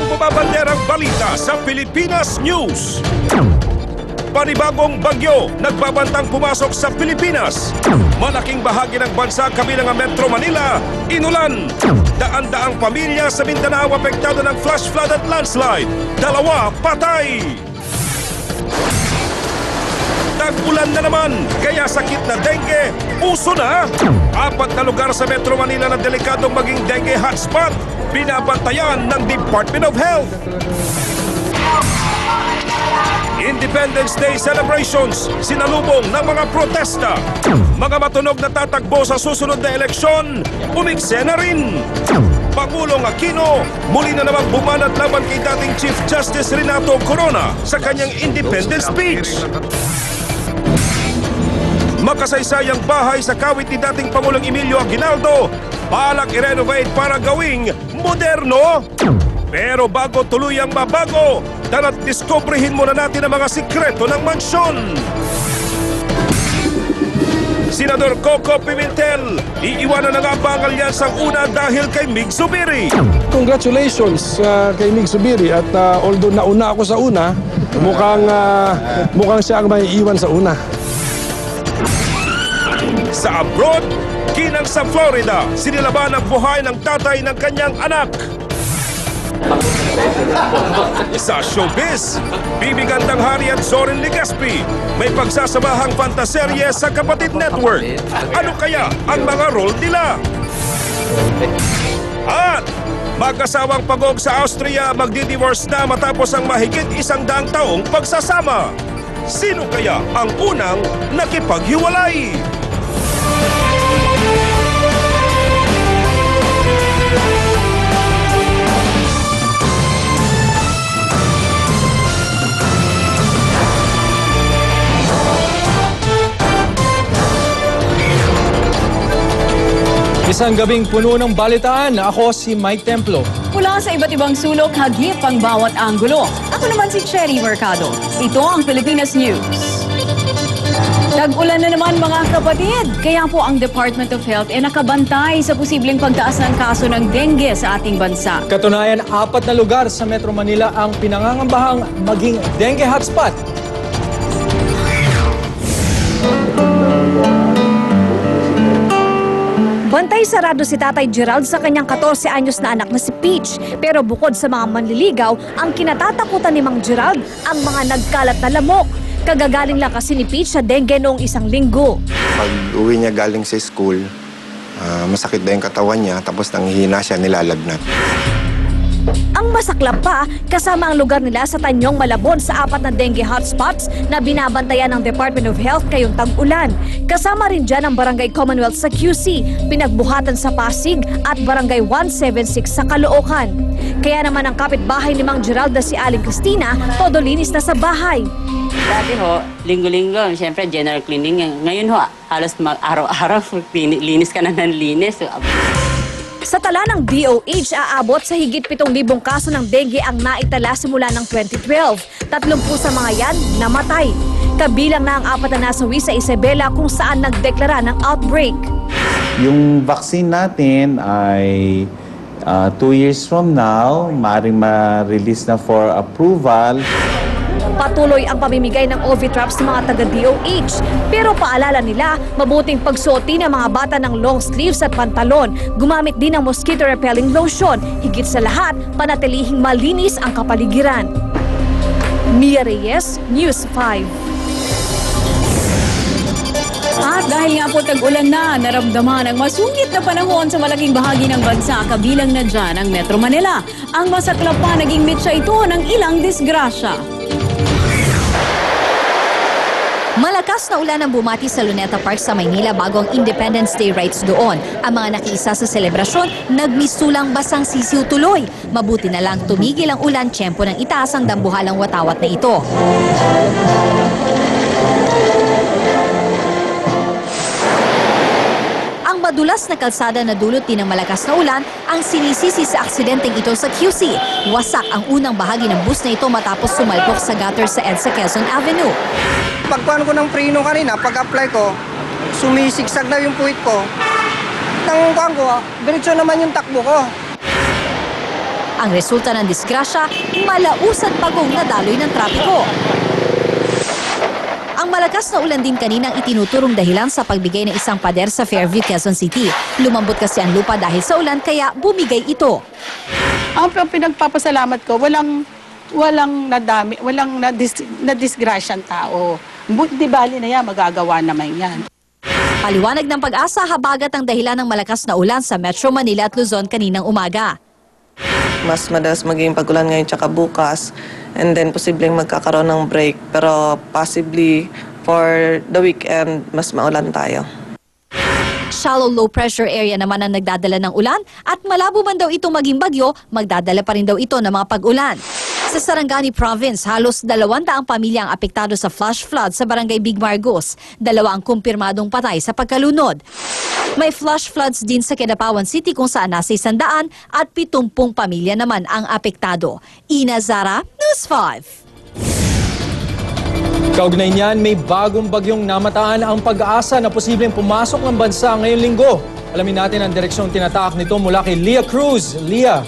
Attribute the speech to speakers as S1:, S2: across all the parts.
S1: bumabanderang balita sa Pilipinas News. Panibagong bagyo nagbabantang pumasok sa Pilipinas. Malaking bahagi ng bansa kabilang ang Metro Manila, inulan. Daan-daang pamilya sa Mindanao apektado ng flash flood at landslide. 2 patay. Tag-ulan na naman, kaya sakit na dengue, uso na. 4 na lugar sa Metro Manila na delikadong maging dengue hotspot. Binabantayan ng Department of Health. Independence Day celebrations, sinalubong ng mga protesta. Mga matunog na tatakbo sa susunod na eleksyon, umiksena rin. Pangulong Aquino, muli na namang bumanat laban kay dating Chief Justice Renato Corona sa kanyang Independence Speech. Makasaysayang bahay sa kawit ni dating Pangulong Emilio Aguinaldo, balak i-renovate para gawing moderno. Pero bago tuluyang mabago, tara't diskubrihin muna natin ang mga sikreto ng mansyon. Senador Coco Pimentel, iiwanan na nga ba ang alyansang una dahil kay Mig Zubiri?
S2: Congratulations kay Mig Zubiri at although nauna ako sa una, mukhang siya ang may iwan sa una.
S1: Sa abroad, kinang sa Florida, sinilaban ang buhay ng tatay ng kanyang anak. Sa showbiz, Bibigandang Hari at Zorin Legaspi may pagsasabahang fantaserye sa Kapatid Network. Ano kaya ang mga role nila? At mag-asawang pagog sa Austria magdi-divorce na matapos ang mahigit 100 taong pagsasama. Sino kaya ang unang nakipaghiwalay?
S3: Isang gabing puno ng balitaan. Ako si Mike Templo.
S4: Mula sa iba't ibang sulok, hagip ang bawat anggulo. Ako naman si Cherry Mercado. Ito ang Pilipinas News. Tag-ulan na naman mga kapatid. Kaya po ang Department of Health ay nakabantay sa posibleng pagtaas ng kaso ng dengue sa ating bansa.
S3: Katunayan, 4 na lugar sa Metro Manila ang pinangangambahang maging dengue hotspot.
S5: Bantay sarado si Tatay Gerald sa kanyang 14 anyos na anak na si Peach. Pero bukod sa mga manliligaw, ang kinatatakutan ni Mang Gerald ang mga nagkalat na lamok. Kagagaling lang kasi ni Peach sa dengue noong 1 linggo.
S6: Pag uwi niya galing sa school, masakit na yung katawan niya, tapos nanghihina siya, nilalagnat.
S5: Ang masaklap pa, kasama ang lugar nila sa Tanyong, Malabon sa 4 na dengue hotspots na binabantayan ng Department of Health ngayong tag-ulan. Kasama rin dyan ang Barangay Commonwealth sa QC, Pinagbuhatan sa Pasig at Barangay 176 sa Caloocan. Kaya naman ang kapitbahay ni Mang Gerald na si Aling Cristina, todo linis na sa bahay.
S7: Dati ho, linggo-linggo, siyempre general cleaning. Ngayon ho, halos araw-araw, linis ka na ng linis.
S5: Sa tala ng DOH, aabot sa higit 7,000 kaso ng dengue ang naitala simula ng 2012. 30 sa mga yan namatay. Kabilang na ang 4 na nasawi sa Isabela kung saan nagdeklara ng outbreak.
S8: Yung vaccine natin ay 2 years from now, maaaring ma-release na for approval.
S5: Patuloy ang pamimigay ng OV traps sa mga taga-DOH. Pero paalala nila, mabuting pagsuoti ng mga bata ng long sleeves at pantalon. Gumamit din ng mosquito-repelling lotion. Higit sa lahat, panatilihing malinis ang kapaligiran. Mia Reyes, News 5.
S4: At dahil nga po tag-ulan na, naramdaman ang masungit na panahon sa malaking bahagi ng bansa, kabilang na dyan ang Metro Manila. Ang masaklap pa naging mitsa ito ng ilang disgrasya.
S9: Malakas na ulan ang bumati sa Luneta Park sa Maynila bago ang Independence Day rites doon. Ang mga nakiisa sa selebrasyon, nagmistulang basang sisiw tuloy. Mabuti na lang tumigil ang ulan, tiyempo ng itaas ang dambuhalang watawat na ito. Ang madulas na kalsada na dulot din ng malakas na ulan ang sinisisi sa aksidenteng ito sa QC. Wasak ang unang bahagi ng bus na ito matapos sumalpok sa gutter sa EDSA Quezon Avenue.
S10: Pagkuhan ko ng preno kanina, pag-apply ko, sumisigsag na yung puwit ko. Nang kuhan ko, diretso naman yung takbo ko.
S9: Ang resulta ng disgrasya, malausan bagong nadaloy ng trapiko. Ang malakas na ulan din kaninang itinuturong dahilan sa pagbigay ng isang pader sa Fairview, Quezon City. Lumambot kasi ang lupa dahil sa ulan kaya bumigay ito.
S11: Ang pinagpapasalamat ko, walang nadami, walang nadisgrasyang tao. Di bali na yan, magagawa naman yan.
S9: Paliwanag ng Pag-asa, habagat ang dahilan ng malakas na ulan sa Metro Manila at Luzon kaninang umaga.
S12: Mas madalas magiging pag-ulan ngayon tsaka bukas, and then posibleng magkakaroon ng break, pero possibly for the weekend mas maulan tayo.
S9: Shallow low pressure area naman ang nagdadala ng ulan at malabo man daw ito maging bagyo, magdadala pa rin daw ito ng mga pag-ulan. Sa Sarangani Province, halos 200 pamilya ang apektado sa flash flood sa barangay Big Margos. 2 ang kumpirmadong patay sa pagkalunod. May flash floods din sa Kidapawan City kung saan nasa 100 at 70 pamilya naman ang apektado. Ina Zara, News 5.
S3: Kaugnay niyan, may bagong bagyong namataan ang Pag-asa na posibleng pumasok ng bansa ngayong linggo. Alamin natin ang direksyong tinatahak nito mula kay Leah Cruz. Leah.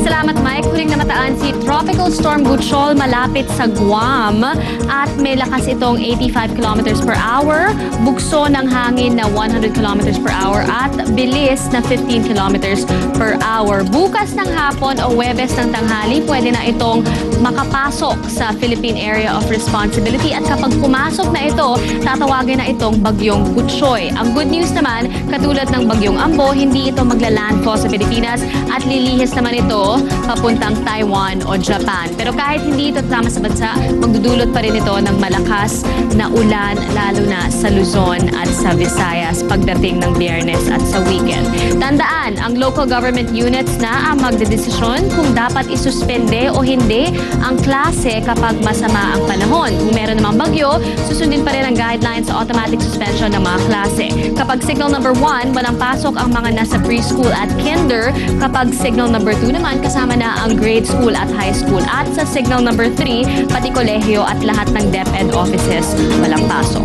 S13: Salamat, Mike. Huling namataan si Tropical Storm Butchol malapit sa Guam at may lakas itong 85 kilometers per hour, bugso ng hangin na 100 kilometers per hour at bilis na 15 kilometers per hour. Bukas ng hapon o Huwebes ng tanghali, pwede na itong makapasok sa Philippine Area of Responsibility at kapag pumasok na ito, tatawagin na itong Bagyong Butchoy. Ang good news naman, katulad ng Bagyong Ambo, hindi ito maglalandfall sa Pilipinas at lilihis naman ito papuntang Taiwan o Japan. Pero kahit hindi ito tama sa bansa, magdudulot pa rin ito ng malakas na ulan lalo na sa Luzon at sa Visayas pagdating ng Biyernes at sa weekend. Tandaan, ang local government units na ang magdedesisyon kung dapat isuspende o hindi ang klase kapag masama ang panahon. Kung meron namang bagyo, susundin pa rin ang guidelines sa automatic suspension ng mga klase. Kapag signal number 1, walang pasok ang mga nasa preschool at kinder. Kapag signal number 2 naman, kasama na ang grade school at high school. At sa signal number 3, pati kolehiyo at lahat ng DepEd offices walang pasok.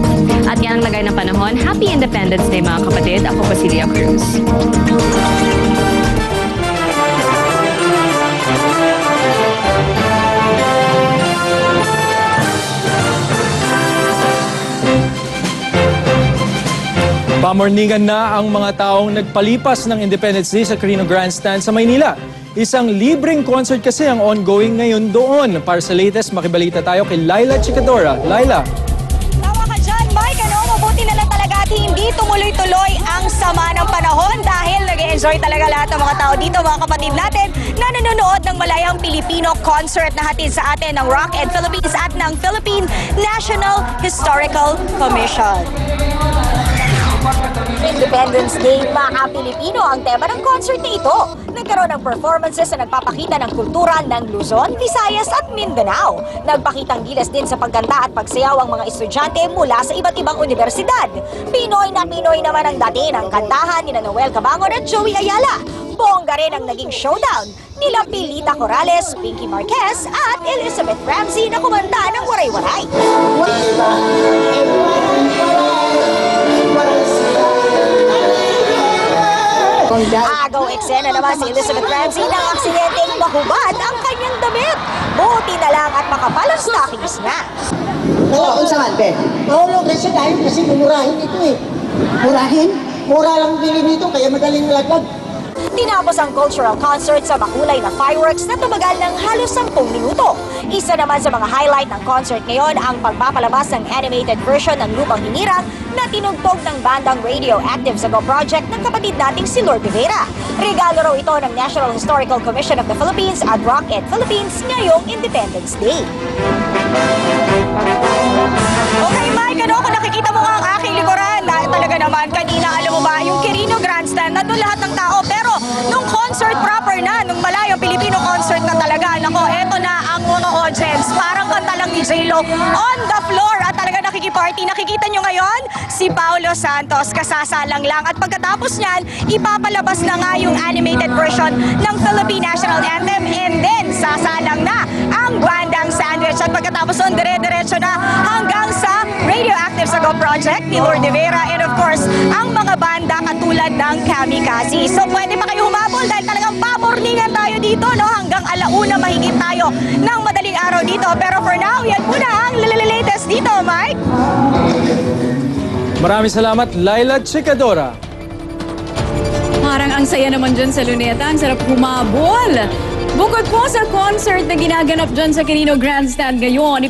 S13: At yan ang lagay ng panahon. Happy Independence Day mga kapatid. Ako po si Leah Cruz.
S3: Pamorningan na ang mga taong nagpalipas ng Independence Day sa Carino Grandstand sa Maynila. Isang libreng concert kasi ang ongoing ngayon doon. Para sa latest, makibalita tayo kay Laila Chicadora. Laila.
S5: Tawa ka dyan, Mike. Mabuti na lang talaga at hindi tumuloy-tuloy ang sama ng panahon dahil nag-enjoy talaga lahat ng mga tao dito, mga kapatid natin, na nanonood ng Malayang Pilipino concert na hatid sa atin ng Rock and Philippines at ng Philippine National Historical Commission. Independence Day, mga Pilipino ang tema ng concert na ito. Nagkaroon ng performances na nagpapakita ng kultura ng Luzon, Visayas at Mindanao. Nagpakitang gilas din sa pagkanta at pagsayaw ang mga estudyante mula sa iba't ibang universidad. Pinoy na Pinoy naman ang dati ng kantahan ni Noel Cabangon at Joey Ayala. Bongga rin ang naging showdown nila Pilita Corrales, Pinky Marquez at Elizabeth Ramsey na kumanta ng Waray-Waray. Agaw eksena naman si Elizabeth Ramsey nang aksidenteng mahubad ang kanyang damit. Buti na lang at makapal ang stockings niya.
S14: Oo, saan, Ben? Mahulog na siya dahil kasi mumurahin ito eh. Murahin? Mura lang bilhin nito kaya madaling malaglag.
S5: Tinapos ang cultural concert sa makulay na fireworks na tumagal ng halos 10 minuto. Isa naman sa mga highlight ng concert ngayon ang pagpapalabas ng animated version ng Lupang Hinirang na tinugtog ng bandang Radioactive sa Go Project ng kapatid nating si Lord Rivera. Regalo raw ito ng National Historical Commission of the Philippines at Rock and Philippines ngayong Independence Day. Okay, Mike, kung nakikita mo nga ang aking likuran, talaga naman, kanina, alam mo ba, yung Carino Grandstand, nandun lahat ng tao, pero nung concert proper na, nung Malayang Pilipino concert na talaga, nako, eto na ang mga audience, parang kanta lang ni J-Lo, on the floor, at talaga nakikiparty. Nakikita nyo ngayon, si Paulo Santos, kasasalang lang, at pagkatapos niyan, ipapalabas na nga yung animated version ng Philippine National Anthem, and then, sasalang na ang bandang Sandwich, at pagkatapos nun, dire-diretso na hanggang sa Radioactive sa Go Project ni Lord Rivera, and of course, ang mga banda katulad ng Kamikaze. So pwede pa kayo humabol dahil talagang pabor
S15: morningan tayo dito, no? Hanggang 1:00 mahigit tayo ng madaling araw dito. Pero for now, yan muna ang latest dito, Mike.
S3: Maraming salamat, Laila Chicadora.
S4: Parang ang saya naman dyan sa Luneta. Ang sarap humabol. Bukod po sa concert na ginaganap dyan sa Quirino Grandstand ngayon,